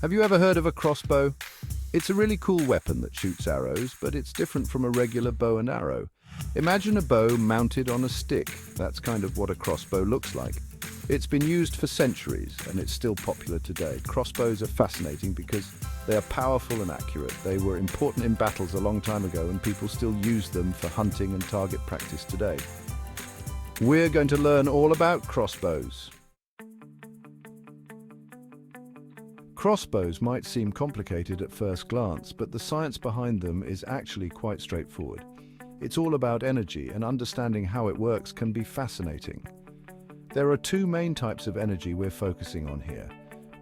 Have you ever heard of a crossbow? It's a really cool weapon that shoots arrows, but it's different from a regular bow and arrow. Imagine a bow mounted on a stick. That's kind of what a crossbow looks like. It's been used for centuries, and it's still popular today. Crossbows are fascinating because they are powerful and accurate. They were important in battles a long time ago, and people still use them for hunting and target practice today. We're going to learn all about crossbows. Crossbows might seem complicated at first glance, but the science behind them is actually quite straightforward. It's all about energy, and understanding how it works can be fascinating. There are two main types of energy we're focusing on here: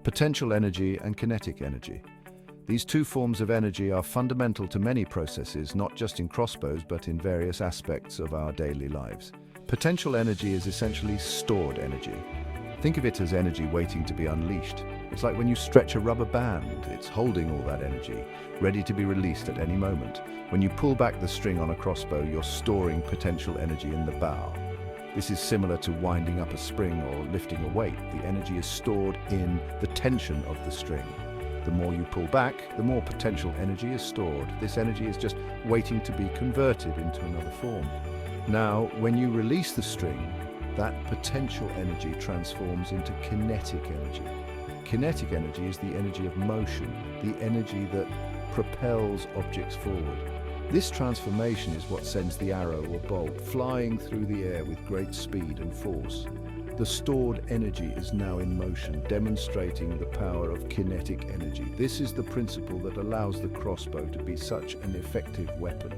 potential energy and kinetic energy. These two forms of energy are fundamental to many processes, not just in crossbows, but in various aspects of our daily lives. Potential energy is essentially stored energy. Think of it as energy waiting to be unleashed. It's like when you stretch a rubber band, it's holding all that energy, ready to be released at any moment. When you pull back the string on a crossbow, you're storing potential energy in the bow. This is similar to winding up a spring or lifting a weight. The energy is stored in the tension of the string. The more you pull back, the more potential energy is stored. This energy is just waiting to be converted into another form. Now, when you release the string, that potential energy transforms into kinetic energy. Kinetic energy is the energy of motion, the energy that propels objects forward. This transformation is what sends the arrow or bolt flying through the air with great speed and force. The stored energy is now in motion, demonstrating the power of kinetic energy. This is the principle that allows the crossbow to be such an effective weapon.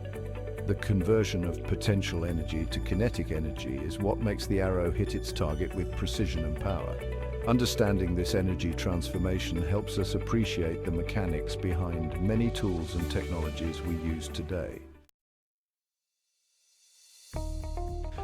The conversion of potential energy to kinetic energy is what makes the arrow hit its target with precision and power. Understanding this energy transformation helps us appreciate the mechanics behind many tools and technologies we use today.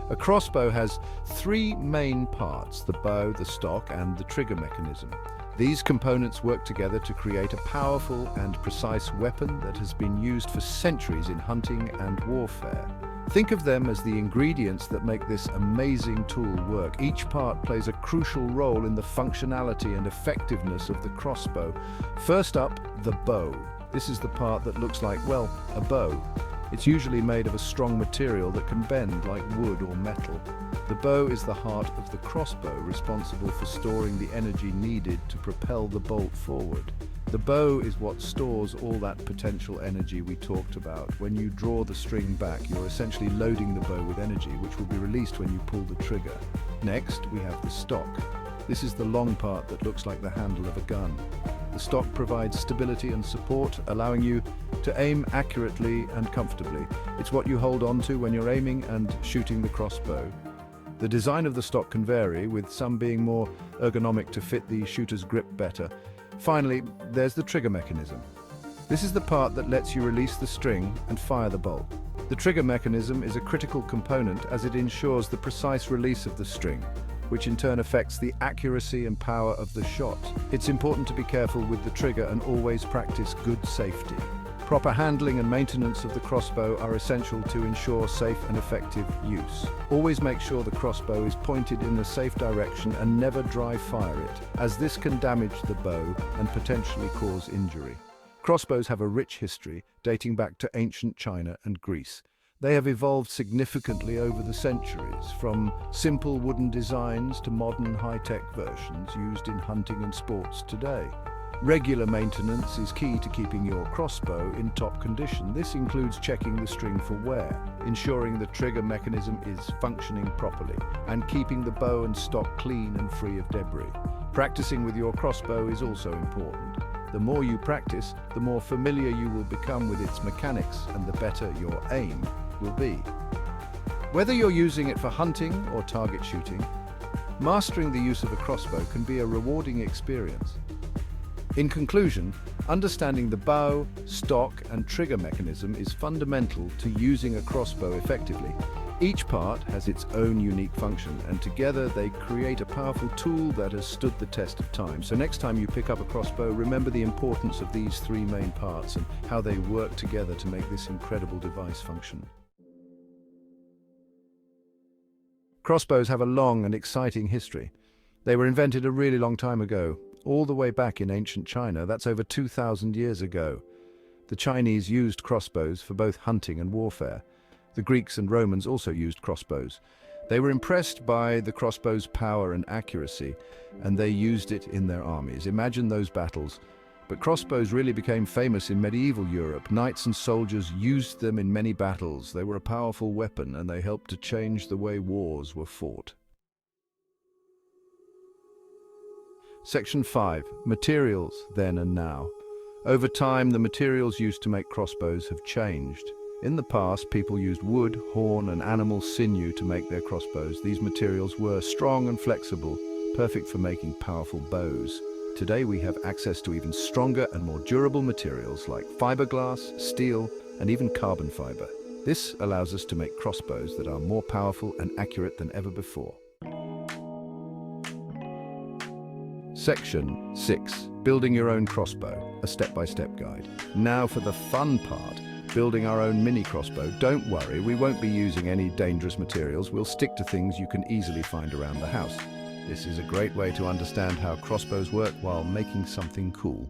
A crossbow has three main parts: the bow, the stock, and the trigger mechanism. These components work together to create a powerful and precise weapon that has been used for centuries in hunting and warfare. Think of them as the ingredients that make this amazing tool work. Each part plays a crucial role in the functionality and effectiveness of the crossbow. First up, the bow. This is the part that looks like, well, a bow. It's usually made of a strong material that can bend like wood or metal. The bow is the heart of the crossbow, responsible for storing the energy needed to propel the bolt forward. The bow is what stores all that potential energy we talked about. When you draw the string back, you're essentially loading the bow with energy, which will be released when you pull the trigger. Next, we have the stock. This is the long part that looks like the handle of a gun. The stock provides stability and support, allowing you to aim accurately and comfortably. It's what you hold on to when you're aiming and shooting the crossbow. The design of the stock can vary, with some being more ergonomic to fit the shooter's grip better. Finally, there's the trigger mechanism. This is the part that lets you release the string and fire the bolt. The trigger mechanism is a critical component as it ensures the precise release of the string, which in turn affects the accuracy and power of the shot. It's important to be careful with the trigger and always practice good safety. Proper handling and maintenance of the crossbow are essential to ensure safe and effective use. Always make sure the crossbow is pointed in a safe direction and never dry fire it, as this can damage the bow and potentially cause injury. Crossbows have a rich history dating back to ancient China and Greece. They have evolved significantly over the centuries, from simple wooden designs to modern high-tech versions used in hunting and sports today. Regular maintenance is key to keeping your crossbow in top condition. This includes checking the string for wear, ensuring the trigger mechanism is functioning properly, and keeping the bow and stock clean and free of debris. Practicing with your crossbow is also important. The more you practice, the more familiar you will become with its mechanics, and the better your aim will be. Whether you're using it for hunting or target shooting, mastering the use of a crossbow can be a rewarding experience. In conclusion, understanding the bow, stock, and trigger mechanism is fundamental to using a crossbow effectively. Each part has its own unique function, and together they create a powerful tool that has stood the test of time. So next time you pick up a crossbow, remember the importance of these three main parts and how they work together to make this incredible device function. Crossbows have a long and exciting history. They were invented a really long time ago, all the way back in ancient China. That's over 2,000 years ago. The Chinese used crossbows for both hunting and warfare. The Greeks and Romans also used crossbows. They were impressed by the crossbow's power and accuracy, and they used it in their armies. Imagine those battles. But crossbows really became famous in medieval Europe. Knights and soldiers used them in many battles. They were a powerful weapon, and they helped to change the way wars were fought. Section 5. Materials, then and now. Over time, the materials used to make crossbows have changed. In the past, people used wood, horn, and animal sinew to make their crossbows. These materials were strong and flexible, perfect for making powerful bows. Today, we have access to even stronger and more durable materials like fiberglass, steel, and even carbon fiber. This allows us to make crossbows that are more powerful and accurate than ever before. Section 6. Building your own crossbow, a step-by-step guide. Now for the fun part, building our own mini crossbow. Don't worry, we won't be using any dangerous materials. We'll stick to things you can easily find around the house. This is a great way to understand how crossbows work while making something cool.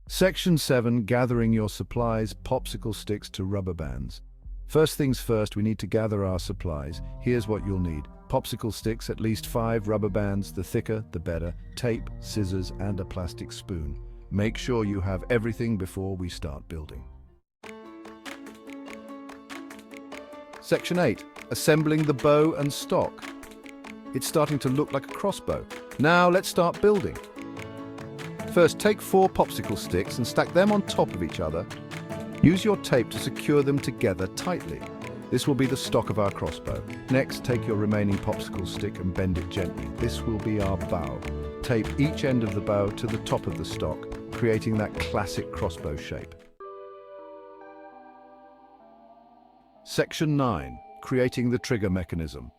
Section 7. Gathering your supplies, popsicle sticks to rubber bands. First things first, we need to gather our supplies. Here's what you'll need. Popsicle sticks, at least 5 rubber bands, the thicker, the better, tape, scissors, and a plastic spoon. Make sure you have everything before we start building. Section 8. Assembling the bow and stock. It's starting to look like a crossbow. Now let's start building. First, take 4 popsicle sticks and stack them on top of each other. Use your tape to secure them together tightly. This will be the stock of our crossbow. Next, take your remaining popsicle stick and bend it gently. This will be our bow. Tape each end of the bow to the top of the stock, creating that classic crossbow shape. Section 9. Creating the trigger mechanism.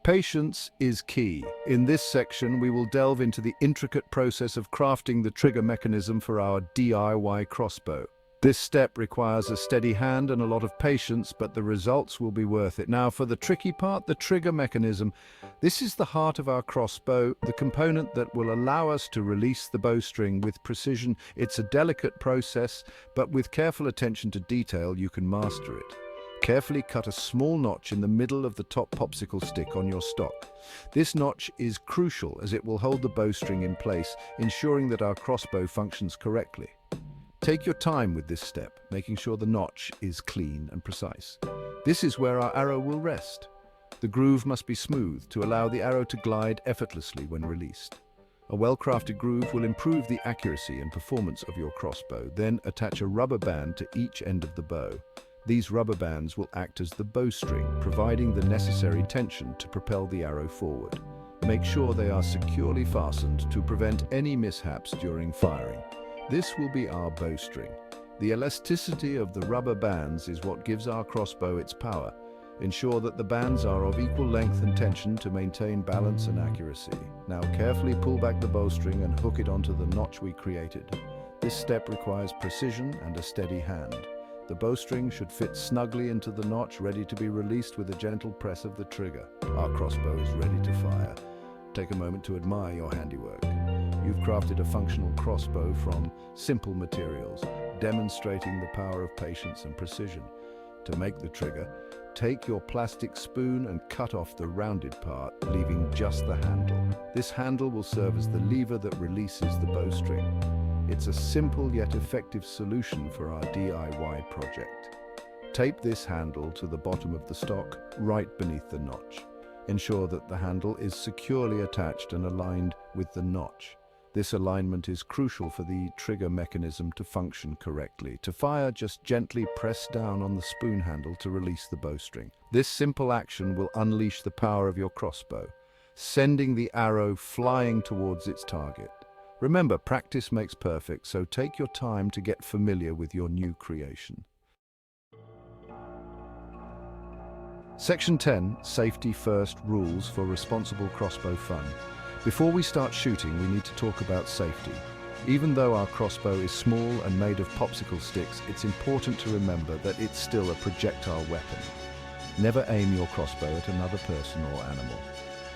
Patience is key. In this section, we will delve into the intricate process of crafting the trigger mechanism for our DIY crossbow. This step requires a steady hand and a lot of patience, but the results will be worth it. Now for the tricky part, the trigger mechanism. This is the heart of our crossbow, the component that will allow us to release the bowstring with precision. It's a delicate process, but with careful attention to detail, you can master it. Carefully cut a small notch in the middle of the top popsicle stick on your stock. This notch is crucial as it will hold the bowstring in place, ensuring that our crossbow functions correctly. Take your time with this step, making sure the notch is clean and precise. This is where our arrow will rest. The groove must be smooth to allow the arrow to glide effortlessly when released. A well-crafted groove will improve the accuracy and performance of your crossbow. Then attach a rubber band to each end of the bow. These rubber bands will act as the bowstring, providing the necessary tension to propel the arrow forward. Make sure they are securely fastened to prevent any mishaps during firing. This will be our bowstring. The elasticity of the rubber bands is what gives our crossbow its power. Ensure that the bands are of equal length and tension to maintain balance and accuracy. Now carefully pull back the bowstring and hook it onto the notch we created. This step requires precision and a steady hand. The bowstring should fit snugly into the notch, ready to be released with a gentle press of the trigger. Our crossbow is ready to fire. Take a moment to admire your handiwork. You've crafted a functional crossbow from simple materials, demonstrating the power of patience and precision. To make the trigger, take your plastic spoon and cut off the rounded part, leaving just the handle. This handle will serve as the lever that releases the bowstring. It's a simple yet effective solution for our DIY project. Tape this handle to the bottom of the stock, right beneath the notch. Ensure that the handle is securely attached and aligned with the notch. This alignment is crucial for the trigger mechanism to function correctly. To fire, just gently press down on the spoon handle to release the bowstring. This simple action will unleash the power of your crossbow, sending the arrow flying towards its target. Remember, practice makes perfect, so take your time to get familiar with your new creation. Section 10, Safety First Rules for Responsible Crossbow Fun. Before we start shooting, we need to talk about safety. Even though our crossbow is small and made of popsicle sticks, it's important to remember that it's still a projectile weapon. Never aim your crossbow at another person or animal.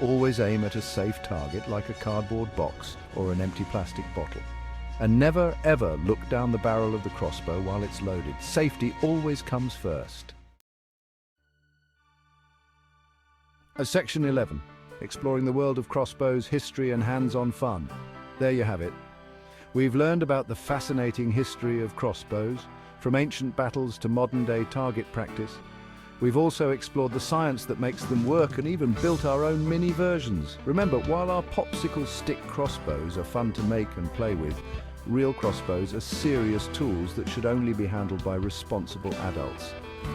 Always aim at a safe target like a cardboard box or an empty plastic bottle. And never ever look down the barrel of the crossbow while it's loaded. Safety always comes first. Section 11. Exploring the world of crossbows, history and hands-on fun. There you have it. We've learned about the fascinating history of crossbows, from ancient battles to modern-day target practice. We've also explored the science that makes them work and even built our own mini versions. Remember, while our popsicle stick crossbows are fun to make and play with, real crossbows are serious tools that should only be handled by responsible adults.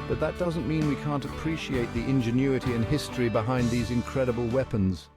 But that doesn't mean we can't appreciate the ingenuity and history behind these incredible weapons.